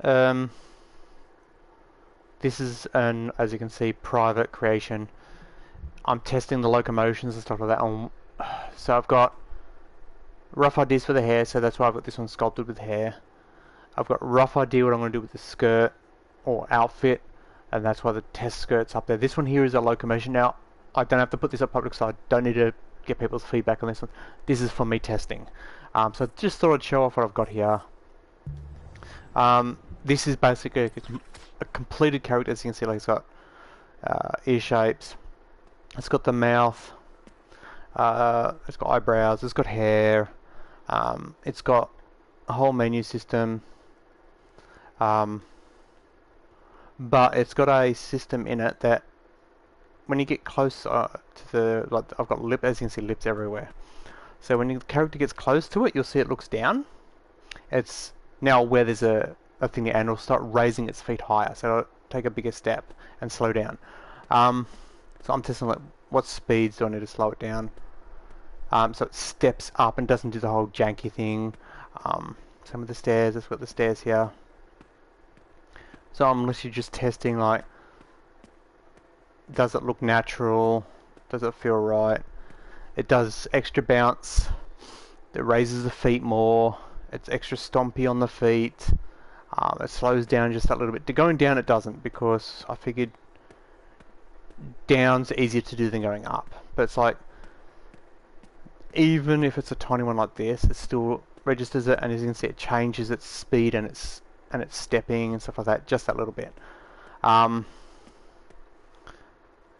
Um, this is as you can see, private creation. I'm testing the locomotions and stuff like that on. So I've got rough ideas for the hair, so that's why I've got this one sculpted with hair. I've got a rough idea what I'm going to do with the skirt or outfit, and that's why the test skirt's up there. This one here is a locomotion. Now, I don't have to put this up public, so I don't need to get people's feedback on this one. This is for me testing. So just thought I'd show off what I've got here. This is basically a completed character. As you can see, like it's got ear shapes. It's got the mouth. It's got eyebrows. It's got hair. It's got a whole menu system. But it's got a system in it that when you get close to the, like I've got lip, as you can see, lips everywhere. So when the character gets close to it, you'll see it looks down. It's now where there's a thing, and it'll start raising its feet higher. So it'll take a bigger step and slow down. So I'm testing like what speeds do I need to slow it down. So it steps up and doesn't do the whole janky thing. Some of the stairs, let's got the stairs here. So I'm literally just testing, like, does it look natural? Does it feel right? It does extra bounce. It raises the feet more. It's extra stompy on the feet. It slows down just that little bit. Going down it doesn't, because I figured down's easier to do than going up. But it's like, even if it's a tiny one like this, it still registers it, and as you can see, it changes its speed and its stepping and stuff like that, just that little bit.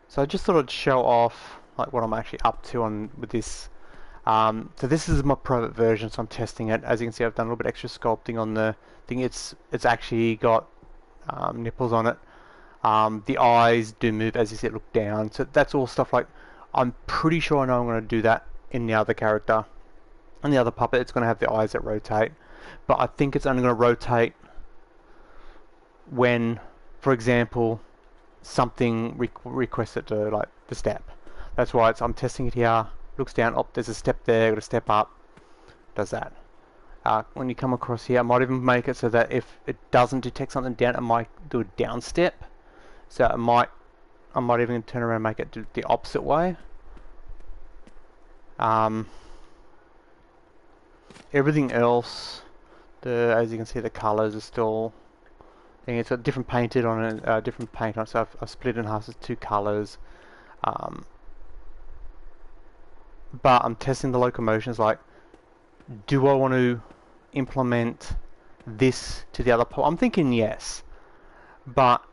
So I just thought I'd show off like what I'm actually up to with this. So this is my private version, so I'm testing it. As you can see, I've done a little bit extra sculpting on the thing. It's actually got nipples on it. The eyes do move, as you see it look down. So that's all stuff like, I'm pretty sure I know I'm going to do that in the other character. And the other puppet, it's going to have the eyes that rotate. But I think it's only going to rotate when, for example, something requests it to, like, the step. That's why I'm testing it here. Looks down, oh, there's a step there, got to step up. Does that. When you come across here, I might even make it so that if it doesn't detect something down, it might do a down step. So I might even turn around and make it do the opposite way. Everything else, as you can see, the colours are still. It's got different painted on it, different paint on it. So I've split it in half as two colours. But I'm testing the locomotions. Like, do I want to implement this to the other part? I'm thinking yes, but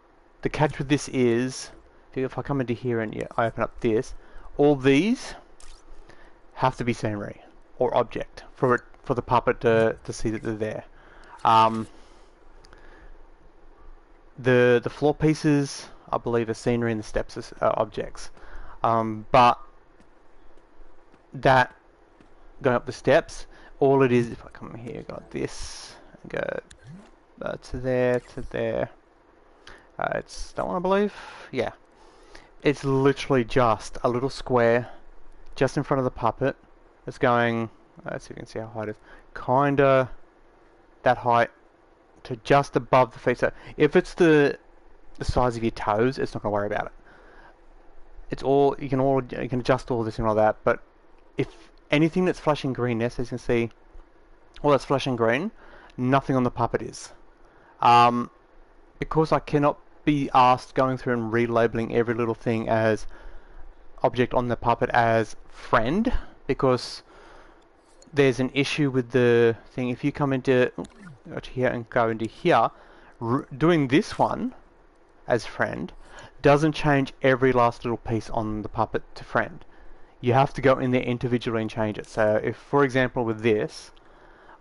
the catch with this is, if I come into here and I open up this, all these have to be scenery or object for the puppet to see that they're there. The floor pieces, I believe, are scenery, and the steps are objects. But that going up the steps, all it is, if I come here, got this, and go to there, to there. It's that one, I believe. Yeah, it's literally just a little square just in front of the puppet. It's going. Let's see if you can see how high it is. Kinda that height to just above the feet. So if it's the size of your toes, it's not gonna worry about it. It's all you can adjust all this and all that. But if anything that's flashing green, yes, as you can see, all that's flashing green, nothing on the puppet is. Because I cannot be asked going through and relabeling every little thing as object on the puppet as friend, because there's an issue with the thing. If you come into here and go into here, doing this one as friend doesn't change every last little piece on the puppet to friend. You have to go in there individually and change it. So if, for example, with this,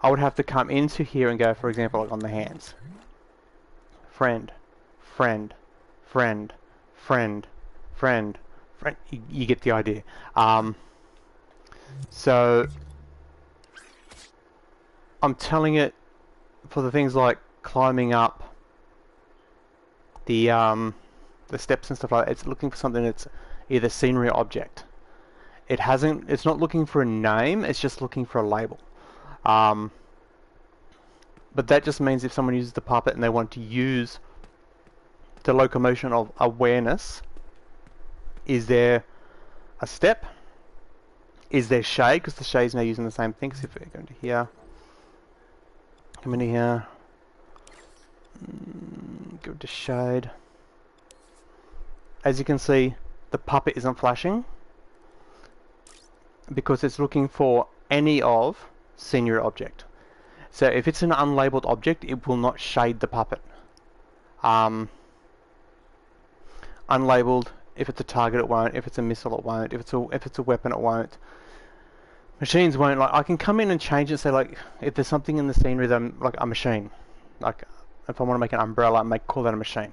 I would have to come into here and go, for example, like on the hands. Friend, friend, friend, friend, friend, friend. You get the idea. So I'm telling it for the things like climbing up the steps and stuff like that. It's looking for something that's either scenery or object. It's not looking for a name. It's just looking for a label. But that just means if someone uses the puppet and they want to use the locomotion of awareness, is there a step? Is there shade? Because the shade is now using the same thing. So if we go into here, come into here, go to shade. As you can see, the puppet isn't flashing because it's looking for any of senior object. So if it's an unlabeled object, it will not shade the puppet. Unlabeled, if it's a target it won't, if it's a missile it won't, if it's a weapon it won't. Machines won't. Like, I can come in and change it, say like if there's something in the scenery that I'm like a machine, like if I want to make an umbrella and call that a machine,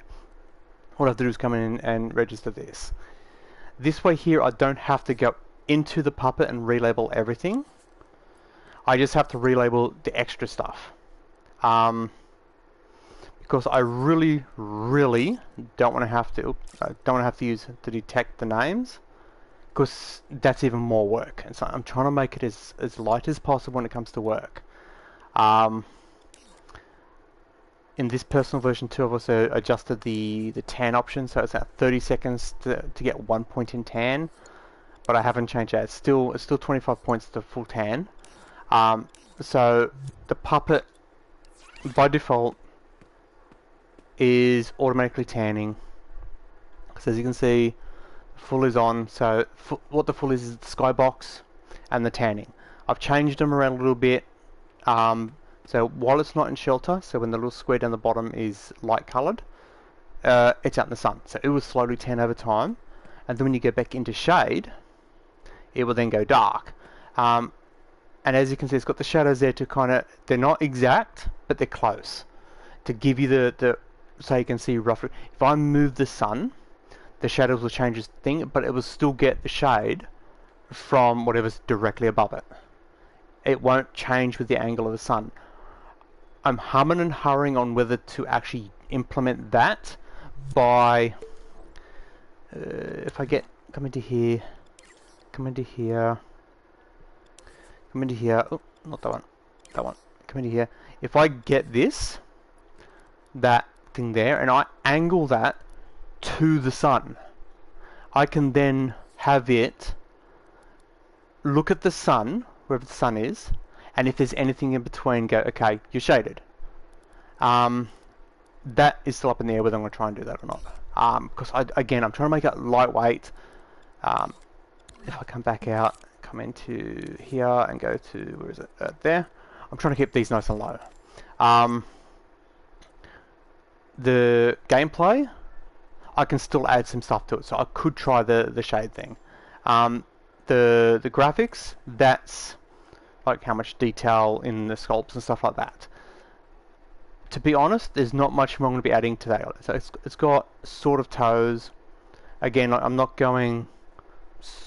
what I have to do is come in and register this. This way here I don't have to go into the puppet and relabel everything. I just have to relabel the extra stuff. Because I really don't want to have to use to detect the names, because that's even more work. And so I'm trying to make it as light as possible when it comes to work. In this personal version 2, I've also adjusted the tan option, so it's at 30 seconds to get 1 point in tan, but I haven't changed that. It's still 25 points to full tan. So the puppet by default is automatically tanning. So as you can see, full is on. So what the full is the skybox and the tanning. I've changed them around a little bit. So while it's not in shelter, so when the little square down the bottom is light coloured, it's out in the sun. So it will slowly tan over time, and then when you go back into shade, it will then go dark. And as you can see, it's got the shadows there to kind of, they're not exact, but they're close, to give you the so you can see roughly. If I move the sun, the shadows will change this thing, but it will still get the shade from whatever's directly above it. It won't change with the angle of the sun. I'm humming and hurrying on whether to actually implement that by if I come into here, come into here, oh, not that one, come into here. If I get that thing there, and I angle that to the sun, I can then have it look at the sun, wherever the sun is, and if there's anything in between, go, okay, you're shaded. That is still up in the air whether I'm going to try and do that or not. Because again, I'm trying to make it lightweight. If I come back out, come into here and go to, where is it? There. I'm trying to keep these nice and low. The gameplay, I can still add some stuff to it, so I could try the shade thing. The graphics, that's like how much detail in the sculpts and stuff like that. To be honest, there's not much more I'm going to be adding to that. So it's got sort of toes. Again, like, I'm not going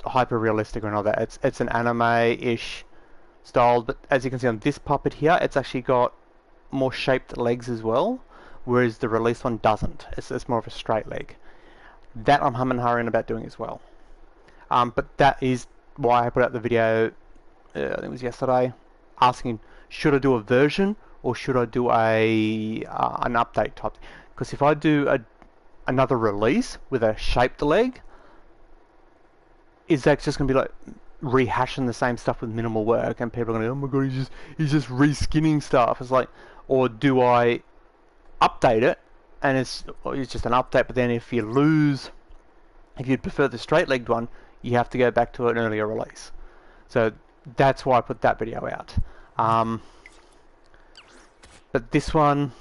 hyper realistic or anything like that. It's an anime-ish style, but as you can see on this puppet here, it's actually got more shaped legs as well, whereas the release one doesn't. It's more of a straight leg. That I'm humming and hurrying about doing as well. But that is why I put out the video, I think it was yesterday, asking should I do a version or should I do an update type. Because if I do another release with a shaped leg, is that just going to be like rehashing the same stuff with minimal work, and people are going to go, oh my god, he's just reskinning stuff. It's like, or do I update it and it's just an update, but then if you'd prefer the straight legged one, you have to go back to an earlier release. So that's why I put that video out. But this one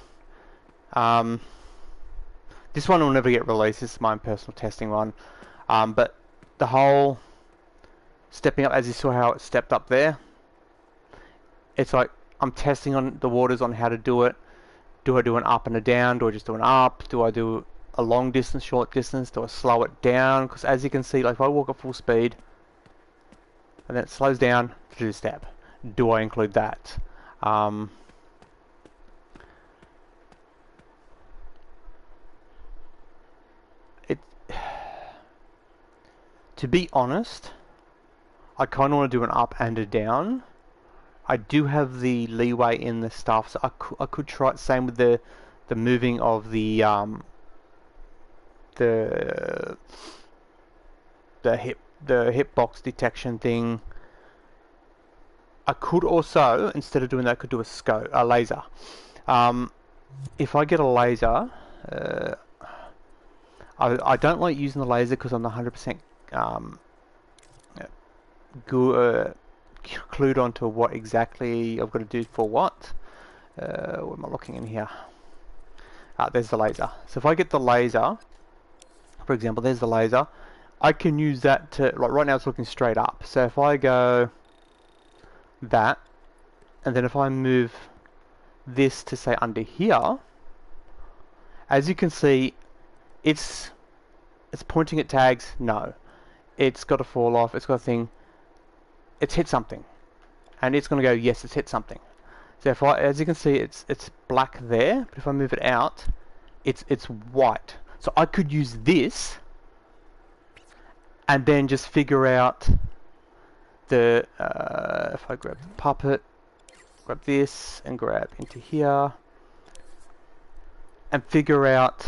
will never get released. This is my own personal testing one. But the whole stepping up, as you saw how it stepped up there, it's like I'm testing on the waters on how to do it. Do I do an up and a down? Do I just do an up? Do I do a long distance, short distance? Do I slow it down? Because as you can see, like if I walk at full speed and then it slows down to do a step, do I include that? To be honest, I kind of want to do an up and a down. I do have the leeway in the stuff, so I could try it. Same with the moving of the the hitbox detection thing. I could also, instead of doing that, I could do a laser. If I get a laser, I don't like using the laser because I'm not 100% clued onto what exactly I've got to do for what. Where am I looking in here? There's the laser. So if I get the laser, for example, there's the laser, I can use that to, like right now it's looking straight up. So if I go that, and then if I move this to say under here, as you can see, it's pointing at tags. No, it's got to fall off. It's got a thing. It's hit something, and it's going to go yes, it's hit something. So if as you can see, it's black there, but if I move it out, it's white. So I could use this, and then just figure out the if I grab the puppet, grab this, and grab into here, and figure out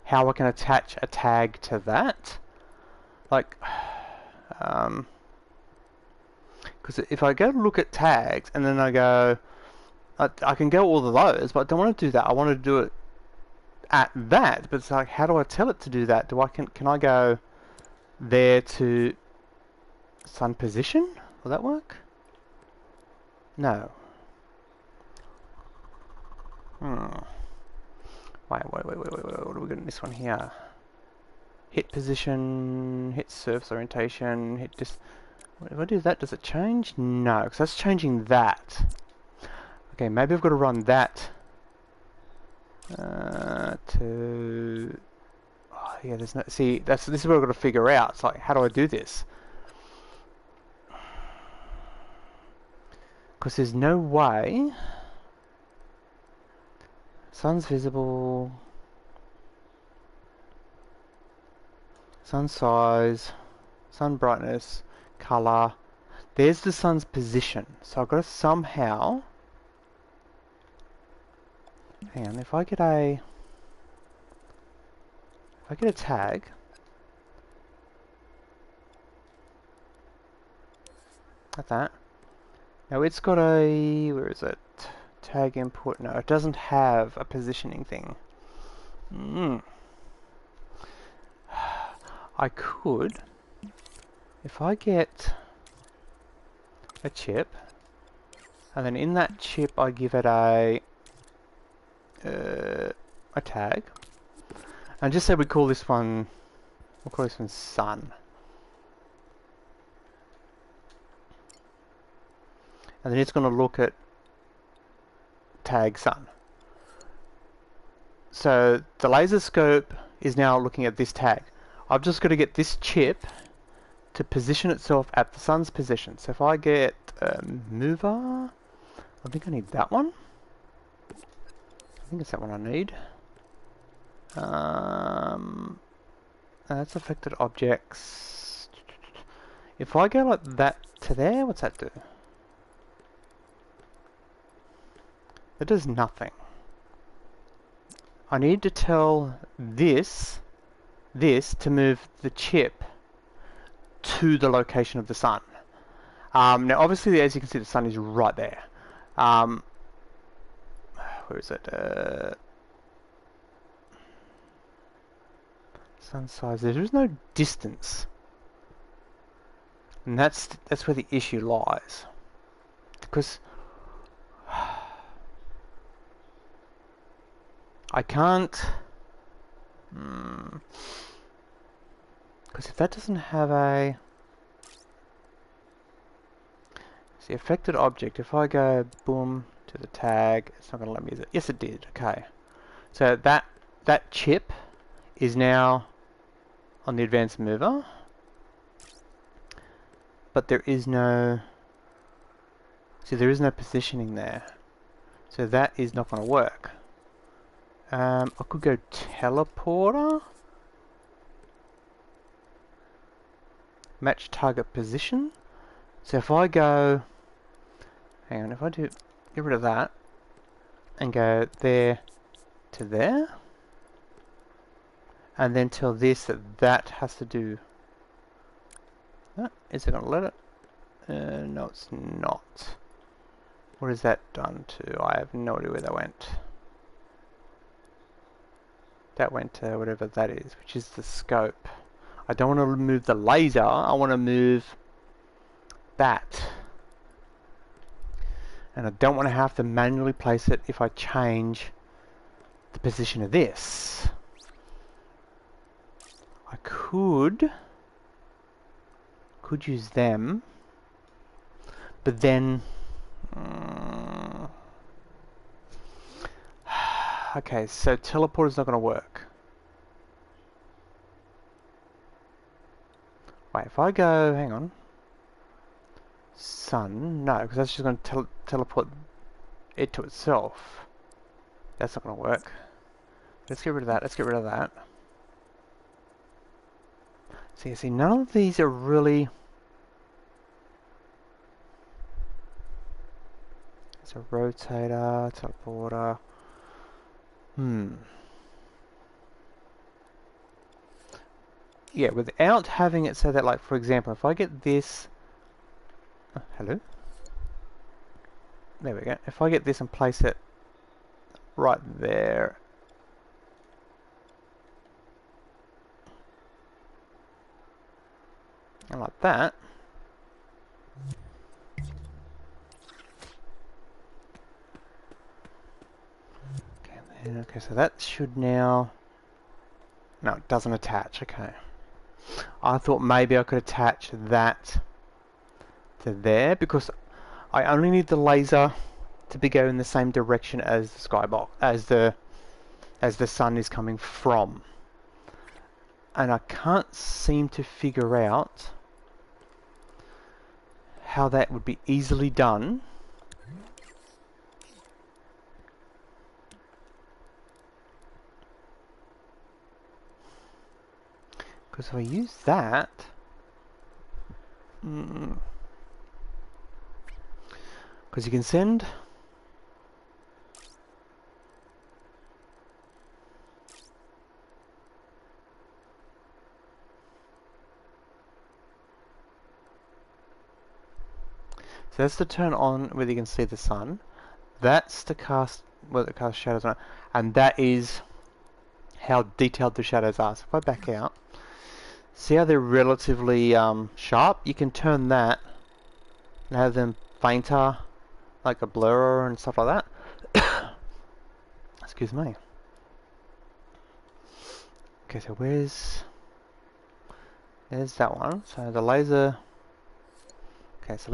how I can attach a tag to that. Like, because if I go look at tags and then I go, I can go all of those, but I don't want to do that. I want to do it at that. But it's like, how do I tell it to do that? Can I go there to sun position? Will that work? No. Wait. What are we getting this one here? Hit position, hit surface orientation, hit just. If I do that, does it change? No, because that's changing that. Okay, maybe I've got to run that to. Oh, yeah, there's no. See, this is what I've got to figure out. It's like, how do I do this? Because there's no way. Sun's visible. Sun size, sun brightness, color. There's the sun's position. So I've got to somehow. Hang on. If I get a tag. Like that. Now it's got a. Where is it? Tag input. No, it doesn't have a positioning thing. I could, if I get a chip, and then in that chip I give it a tag, and just say we call this one, we'll call this one sun, and then it's going to look at tag sun. So the laser scope is now looking at this tag. I've just got to get this chip to position itself at the sun's position. So if I get mover, I think I need that one. I think it's that one I need. That's affected objects. If I go like that to there, what's that do? It does nothing. I need to tell this to move the chip to the location of the sun. Now obviously, as you can see, the sun is right there. Where is it? Sun size. There is no distance, and that's where the issue lies. Because I can't. Because if that doesn't have a... See, affected object, if I go boom to the tag, it's not going to let me use it. Yes, it did. Okay. So that chip is now on the advanced mover. But there is no... See, there is no positioning there. So that is not going to work. I could go teleporter. Match target position. So if I go, Hang on, if I do get rid of that and go there to there, and then tell this that has to do. Is it going to let it? No, it's not. What is that done to? I have no idea where that went. That went to whatever that is, which is the scope. I don't want to move the laser, I want to move that. And I don't want to have to manually place it if I change the position of this. I could use them, but then okay, so teleport is not going to work. Wait, if I go, hang on, sun, no, because that's just going to teleport it to itself. That's not going to work. Let's get rid of that. Let's get rid of that. See, none of these are really. It's a rotator, teleporter. Yeah, without having it so that, like, for example, if I get this. Oh, hello. There we go. If I get this and place it right there. And like that. Okay, so that should now. No, it doesn't attach. Okay. I thought maybe I could attach that to there because I only need the laser to be going in the same direction as the skybox, as the sun is coming from. And I can't seem to figure out how that would be easily done. Because if I use that, because you can send so that's to turn on whether you can see the sun. That's to cast whether it casts shadows on it, and that is how detailed the shadows are. So if I back out, see how they're relatively sharp? You can turn that and have them fainter, like a blur and stuff like that. Excuse me. Okay, so there's that one. So the laser. Okay, so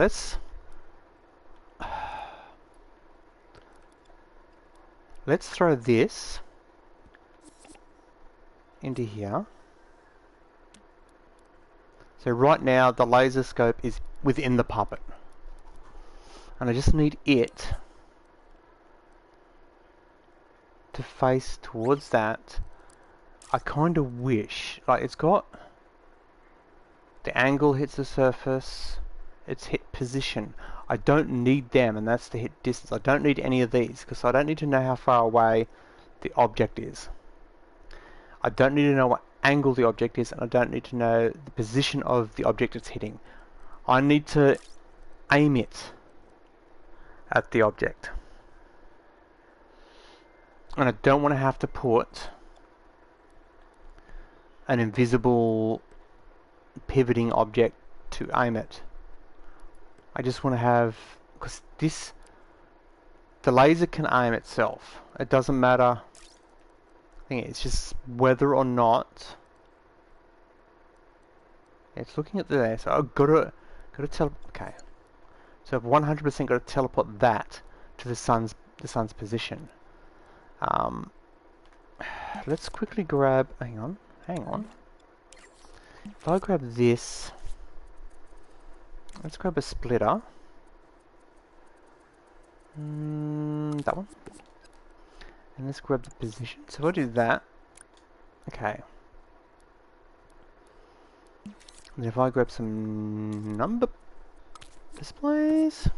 let's throw this into here. So right now the laser scope is within the puppet. And I just need it to face towards that. I kind of wish, like, it's got the angle hits the surface, it's hit position. I don't need them, and that's the hit distance. I don't need any of these because I don't need to know how far away the object is. I don't need to know what angle the object is, and I don't need to know the position of the object it's hitting. I need to aim it at the object. And I don't want to have to put an invisible pivoting object to aim it. I just want to have, because the laser can aim itself. It doesn't matter. I think it's just whether or not it's looking at there. So I've got to tell. Okay, so I've 100% got to teleport that to the sun's position. Let's quickly grab. Hang on. If I grab this, let's grab a splitter. That one. And let's grab the position. So if I do that, okay. And if I grab some number displays,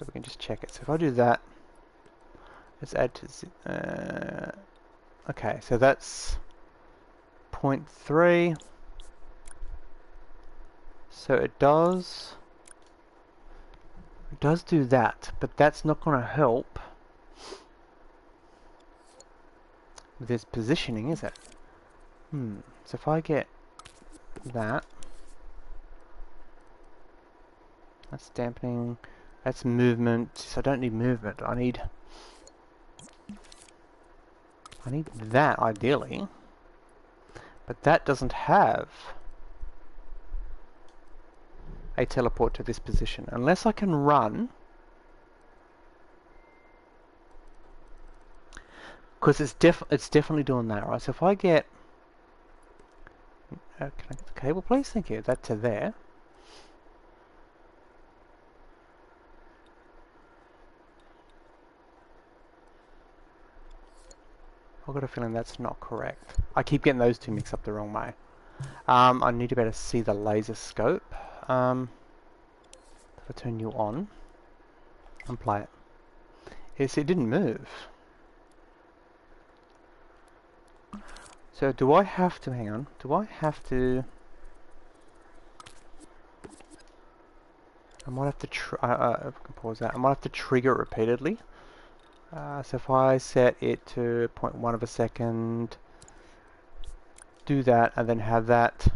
So we can just check it. So if I do that, let's add to okay, so that's 0.3. So it does do that, but that's not going to help with this positioning, is it? So if I get that, that's dampening, that's movement. So I don't need movement. I need that ideally, but that doesn't have a teleport to this position unless I can run, because it's definitely doing that, right? So if I get can I get the cable, please? Thank you. That to there. I've got a feeling that's not correct. I keep getting those two mixed up the wrong way. I need to be able to see the laser scope. If I turn you on and play it. Yes, it didn't move. So do I have to, hang on, do I have to, I might have to, I can pause that, I might have to trigger it repeatedly. So if I set it to 0.1 of a second, do that, and then have that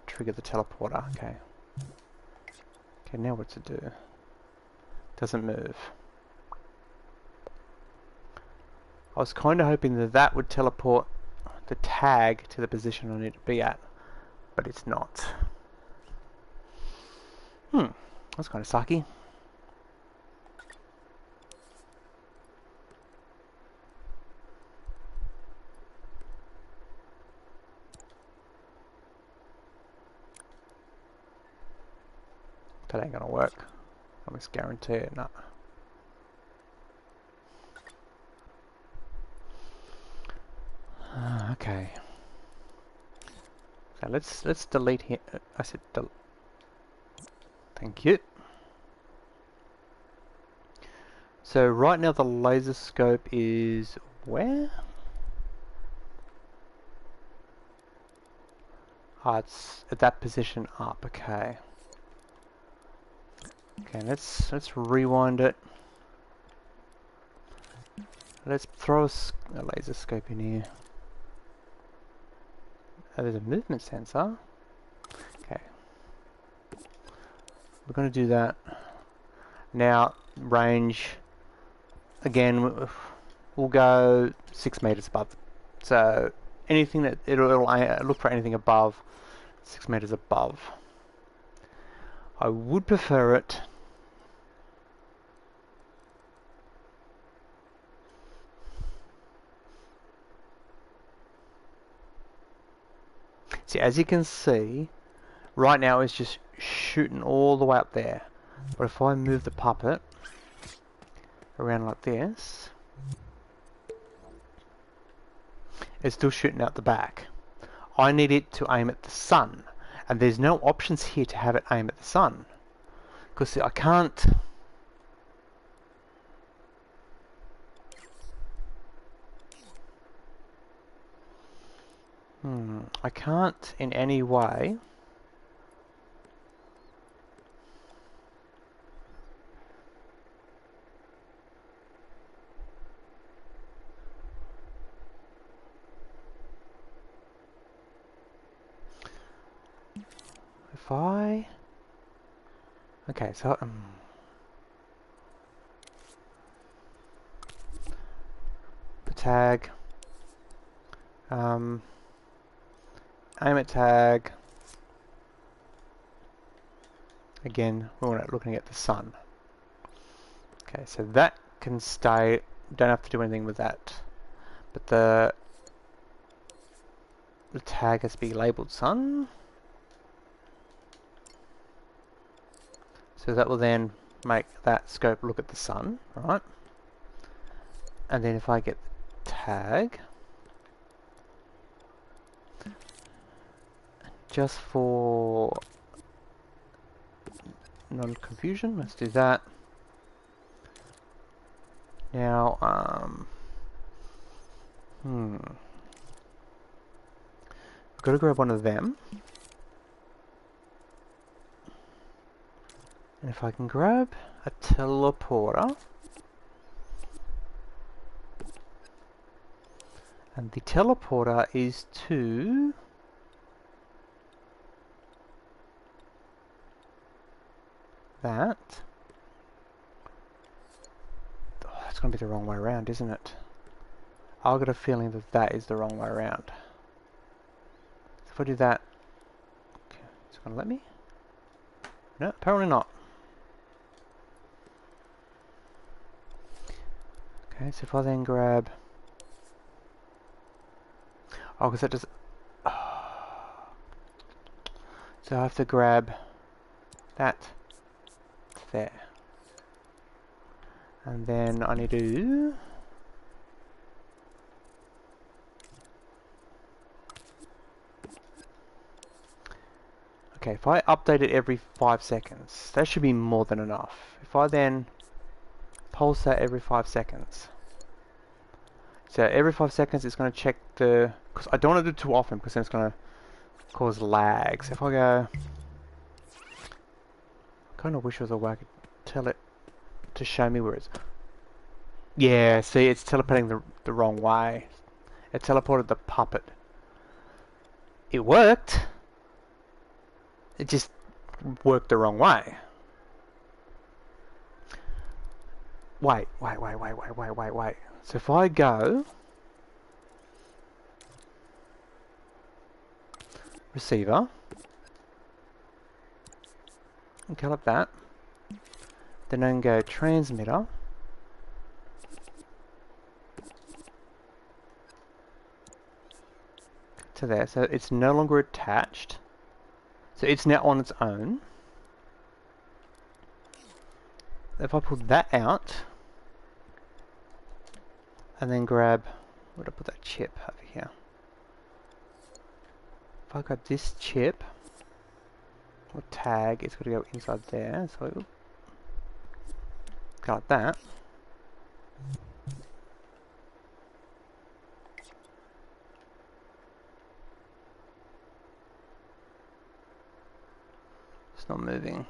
trigger the teleporter. Okay. Okay, now what to do? Doesn't move. I was kind of hoping that that would teleport the tag to the position I need to be at, but it's not. That's kind of sucky. That ain't gonna work. I almost guarantee it. No. Okay. So let's delete here. I said delete. Thank you. So right now the laser scope is where? Ah, it's at that position up. Okay. Okay, let's rewind it. Let's throw a laser scope in here. Oh, there's a movement sensor. Okay. We're going to do that. Now, range. Again, we'll go 6 meters above. So, anything that it'll look for anything above 6 meters above. I would prefer it. See, as you can see, right now it's just shooting all the way up there. But if I move the puppet around like this, it's still shooting out the back. I need it to aim at the sun, and there's no options here to have it aim at the sun, because I can't. I can't in any way. If I... Okay, so... the tag... aim at tag... Again, we're looking at the sun. Okay, so that can stay... Don't have to do anything with that. But the tag has to be labeled sun. So that will then make that scope look at the sun, right? And then if I get the tag, just for non-confusion. Let's do that. Now, I've got to grab one of them. And if I can grab a teleporter, and the teleporter is to that. Oh, that's going to be the wrong way around, isn't it? I've got a feeling that that is the wrong way around. So if I do that, okay, it's going to let me? No, apparently not. Okay, so if I then grab... Oh, because that does... Oh. So I have to grab that there. And then I need to... Okay, if I update it every 5 seconds, that should be more than enough. If I then pulse that every 5 seconds. So every 5 seconds it's going to check the... Because I don't want to do it too often because then it's going to cause lag. So if I go... I kind of wish there was a way I could tell it to show me where it's... Yeah, see, it's teleporting the wrong way. It teleported the puppet. It worked. It just worked the wrong way. Wait. So if I go... Receiver. And cut up that. Then I can go transmitter. To there. So it's no longer attached. So it's now on its own. If I pull that out, and then grab, where'd I put that chip over here? If I grab this chip, or tag, it's got to go inside there, so got that. It's not moving.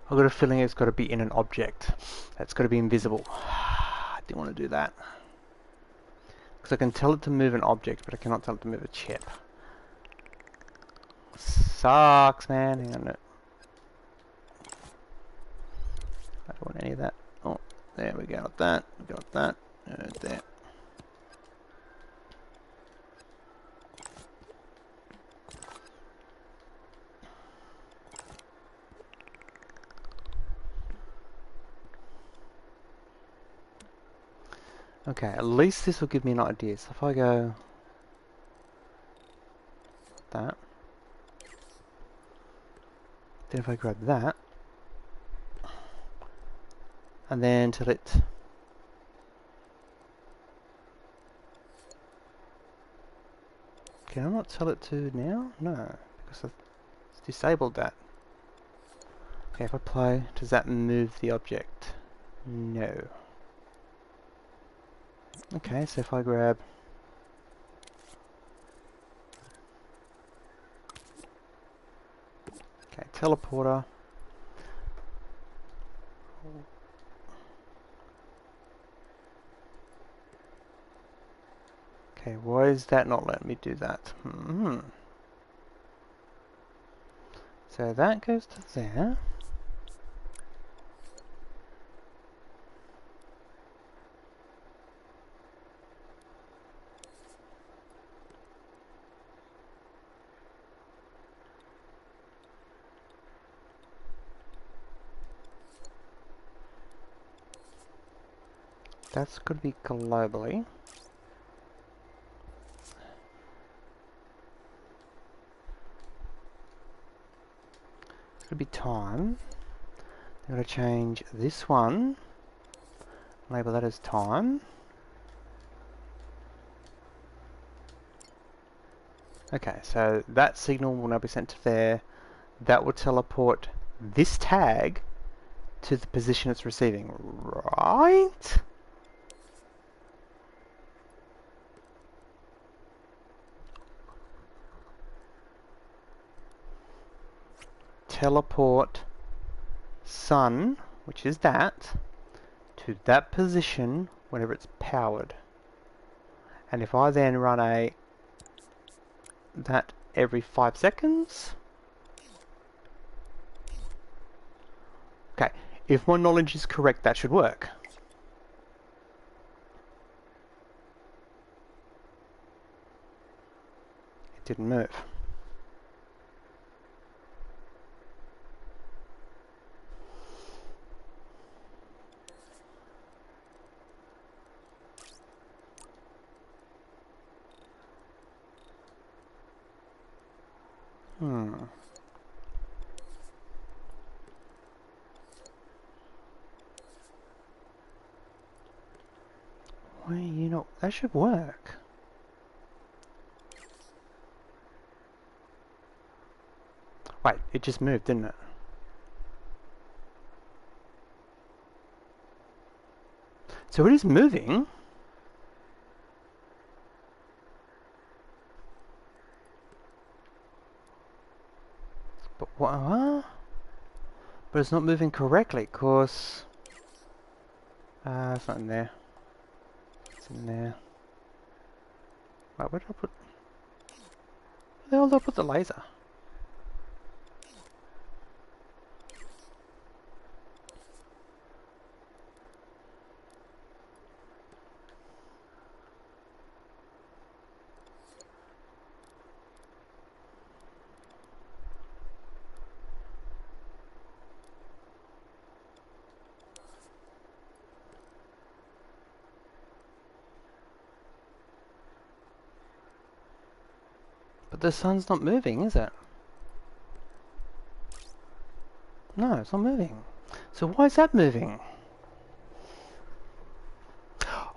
I've got a feeling it's got to be in an object. That's got to be invisible. I didn't want to do that. Because I can tell it to move an object, but I cannot tell it to move a chip. Sucks, man. Hang on a minute. I don't want any of that. Oh, there we go. Got that. Got that. There. Okay, at least this will give me an idea. So if I go that, then if I grab that, and then tell it can I not tell it to now? No, because I've disabled that. Okay, if I play, does that move the object? No. Okay, so if I grab teleporter. Okay, why is that not letting me do that? So that goes to there. That's going to be globally. It's going to be time. I'm going to change this one. Label that as time. Okay, so that signal will now be sent to there. That will teleport this tag to the position it's receiving, right? Teleport sun, which is that, to that position whenever it's powered. And if I then run that every 5 seconds, okay, if my knowledge is correct, that should work. It didn't move. Well, you know, that should work. Wait, it just moved, didn't it? So it is moving. But what? Huh? But it's not moving correctly, cause it's not in there. It's in there. Wait, where did I put? Where the hell did I put the laser? But the sun's not moving, is it? No, it's not moving. So why is that moving?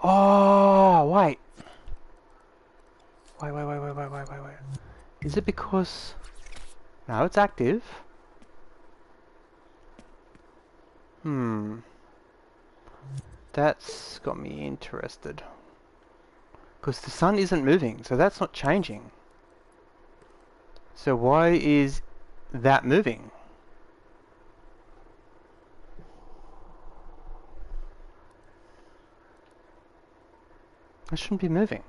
Oh, wait. Wait. Is it because... No, it's active. That's got me interested. Because the sun isn't moving, so that's not changing. So why is that moving? That shouldn't be moving.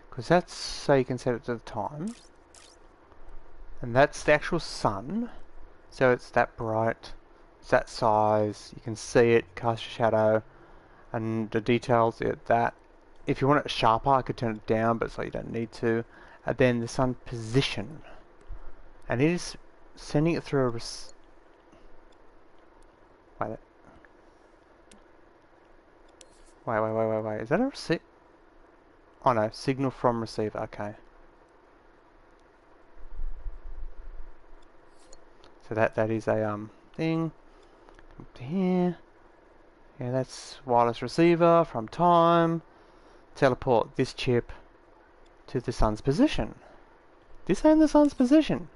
Because that's so you can set it to the time. And that's the actual sun. So it's that bright, it's that size, you can see it, cast a shadow, and the details at that. If you want it sharper, I could turn it down, but it's like you don't need to. And then the sun position. And it is sending it through a Wait. Is that a receipt? Oh no, signal from receiver, okay. So that is a thing. Come to here. Yeah, that's wireless receiver from time. Teleport this chip to the sun's position. This ain't the sun's position.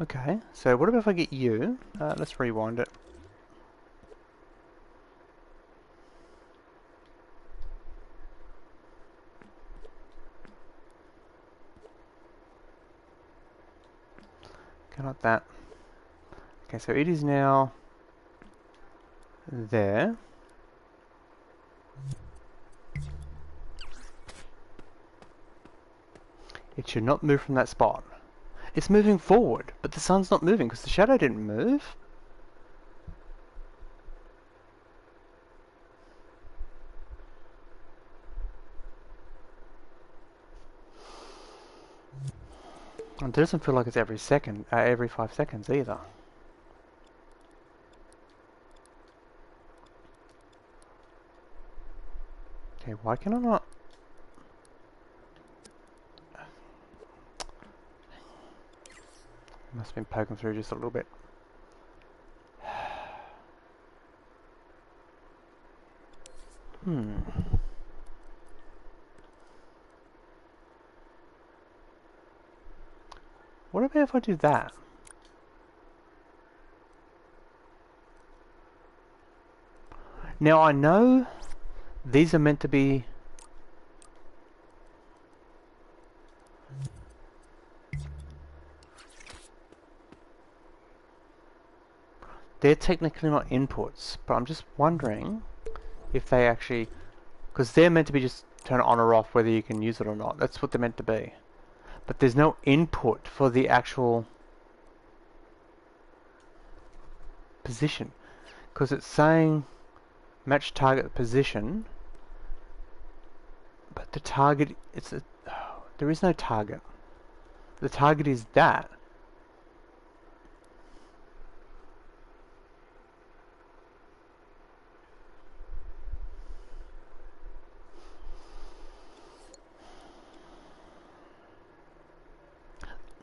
Okay, so what about if I get you? Let's rewind it. Okay, not that. Okay, so it is now there. It should not move from that spot. It's moving forward, but the sun's not moving because the shadow didn't move. And it doesn't feel like it's every 5 seconds either. Okay, why can I not? been poking through just a little bit. What about if I do that? Now I know these are meant to be... They're technically not inputs, but I'm just wondering if they actually... Because they're meant to be just turn it on or off whether you can use it or not. That's what they're meant to be. But there's no input for the actual position. Because it's saying match target position, but the target, there is no target. The target is that.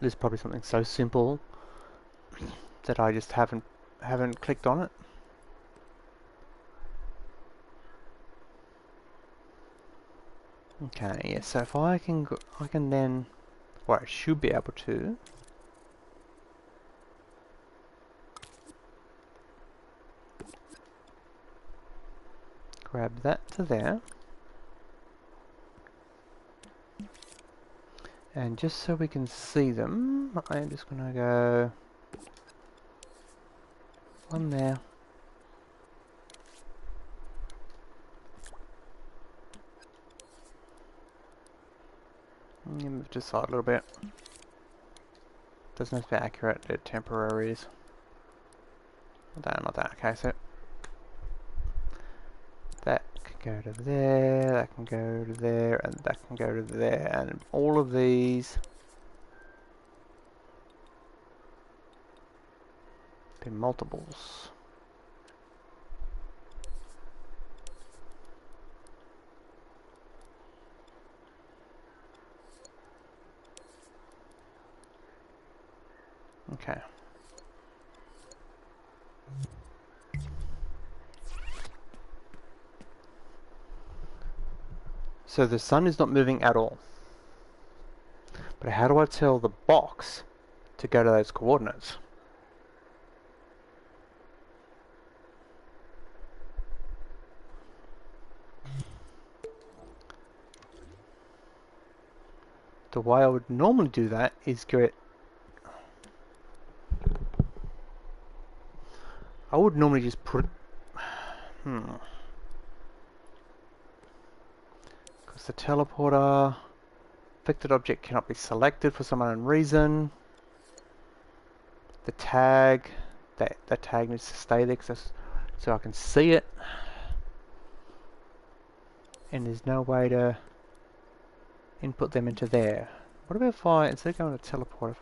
There's probably something so simple that I just haven't clicked on it. Okay, yeah, so if I can then, well, I should be able to grab that to there. And just so we can see them, I am just going to go one there. And move to the side a little bit. Doesn't have to be accurate, they're temporaries. Not that, okay, so that can go to there, that can go to there, and that can go to there, and all of these be multiples. Okay. So the sun is not moving at all. But how do I tell the box to go to those coordinates? The way I would normally do that is I would normally just put it... Because the teleporter... Affected object cannot be selected for some unknown reason. The tag... That tag needs to stay there so I can see it. And there's no way to input them into there. What about if I, instead of going to teleporter...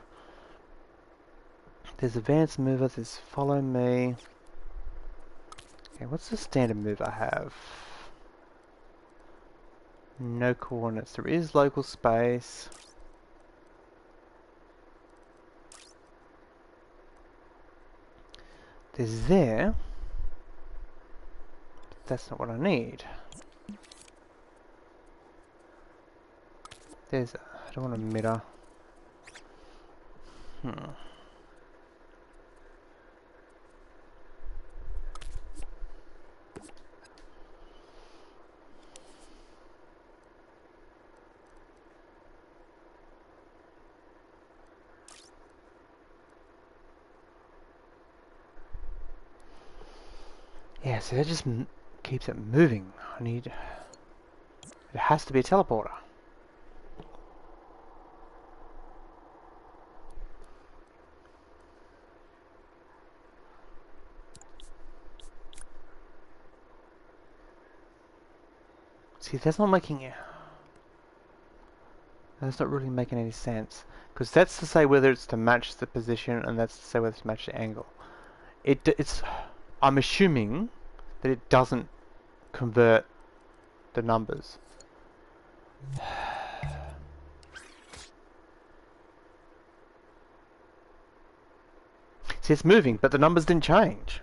There's advanced mover, there's follow me. Okay, what's the standard move I have? No coordinates. There is local space. There's there. But that's not what I need. There's... I don't want a emitter. Yeah, so that just keeps it moving. I need... It has to be a teleporter. See, that's not making it... That's not really making any sense. Because that's to say whether it's to match the position, and that's to say whether it's to match the angle. It's... I'm assuming that it doesn't convert the numbers. See, it's moving, but the numbers didn't change.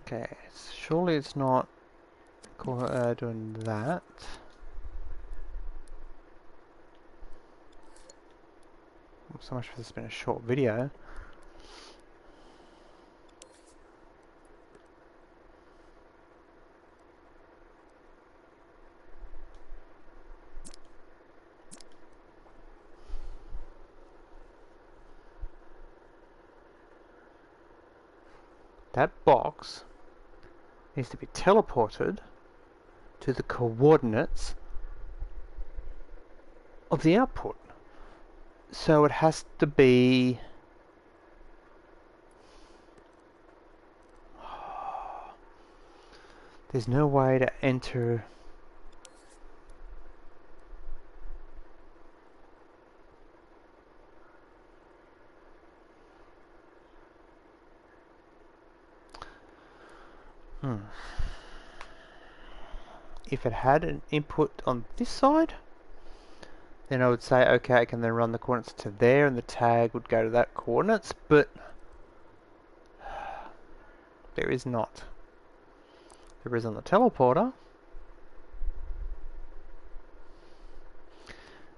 Okay, surely it's not doing that. So much for this being a short video. That box needs to be teleported to the coordinates of the output. So it has to be... There's no way to enter... If it had an input on this side, then I would say, okay, I can then run the coordinates to there, and the tag would go to that coordinates, but there is not. There is on the teleporter.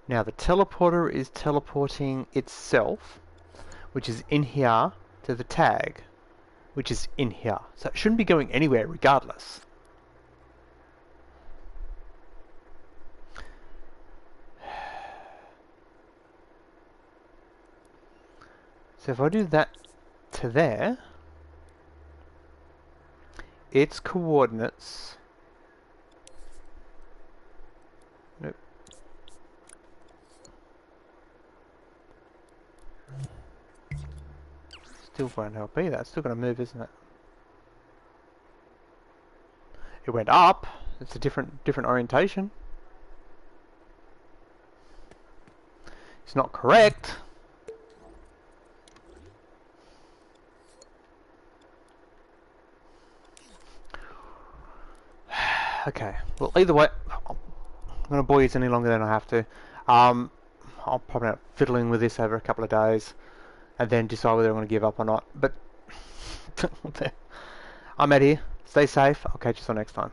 Now the teleporter is teleporting itself, which is in here, to the tag, which is in here. So it shouldn't be going anywhere regardless. So if I do that to there, its coordinates... Nope. Still won't help either. It's still going to move, isn't it? It went up. It's a different orientation. It's not correct. Okay. Well, either way, I'm going to bore you any longer than I have to. I'll probably end up fiddling with this over a couple of days, and then decide whether I'm going to give up or not. But I'm out here. Stay safe. I'll catch you all next time.